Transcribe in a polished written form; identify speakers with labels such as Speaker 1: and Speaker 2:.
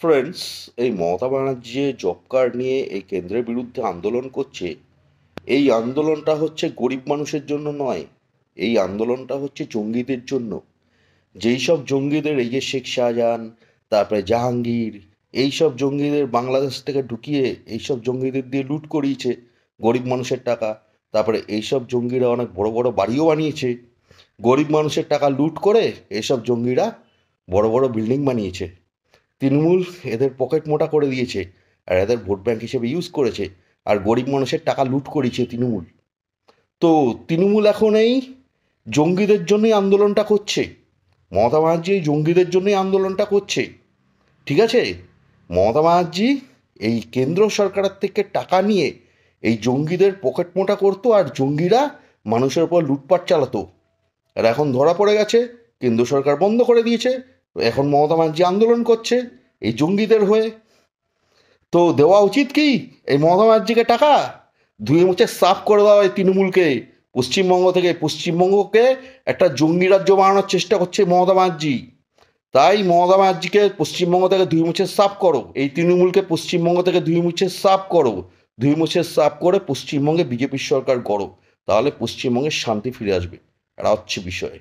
Speaker 1: Friends, এই মমতা ব্যানার্জি যে job card নিয়ে এই কেন্দ্রের বিরুদ্ধে আন্দোলন করছে, এই আন্দোলনটা হচ্ছে গরিব মানুষের জন্য নয়। এই আন্দোলনটা হচ্ছে জঙ্গিদের জন্য। যেই সব জঙ্গিদের, এই যে শেখ শাহজাহান, তারপরে জাহাঙ্গীর, এই সব জঙ্গিদের বাংলাদেশ থেকে ঢুকিয়ে এইসব জঙ্গিদের দিয়ে লুট করিয়েছে গরিব মানুষের টাকা। তারপরে এইসব জঙ্গিরা অনেক বড় বড় বাড়িও বানিয়েছে। গরিব মানুষের টাকা লুট করে এইসব জঙ্গিরা বড় বড় বিল্ডিং বানিয়েছে। তৃণমূল এদের পকেট মোটা করে দিয়েছে আর এদের ভোট ব্যাংক হিসেবে ইউজ করেছে। আর গরিব মানুষের টাকা লুট করেছে তৃণমূল। তো তৃণমূল এখন এই জঙ্গিদের জন্যই আন্দোলনটা করছে। মমতা ব্যানার্জি এই জঙ্গিদের জন্যই আন্দোলনটা করছে। ঠিক আছে, মমতা ব্যানার্জি এই কেন্দ্র সরকারের থেকে টাকা নিয়ে এই জঙ্গিদের পকেট মোটা করতো আর জঙ্গিরা মানুষের উপর লুটপাট চালাতো। আর এখন ধরা পড়ে গেছে, কেন্দ্র সরকার বন্ধ করে দিয়েছে। এখন মমতা ব্যানার্জি আন্দোলন করছে এই জঙ্গিদের হয়ে। তো দেওয়া উচিত কি এই মমতা ব্যানার্জিকে টাকা? ধুয়ে মুছে সাফ করে দেওয়া হয় তৃণমূলকে পশ্চিমবঙ্গ থেকে। পশ্চিমবঙ্গকে একটা জঙ্গি রাজ্য বানানোর চেষ্টা করছে মমতা ব্যানার্জি। তাই মমতা ব্যানার্জিকে পশ্চিমবঙ্গ থেকে ধুয়ে মুছে সাফ করো, এই তৃণমূলকে পশ্চিমবঙ্গ থেকে ধুয়ে মুছে সাফ করো। ধুয়ে মুছে সাফ করে পশ্চিমবঙ্গে বিজেপির সরকার গড়ো, তাহলে পশ্চিমবঙ্গে শান্তি ফিরে আসবে। এটা হচ্ছে বিষয়।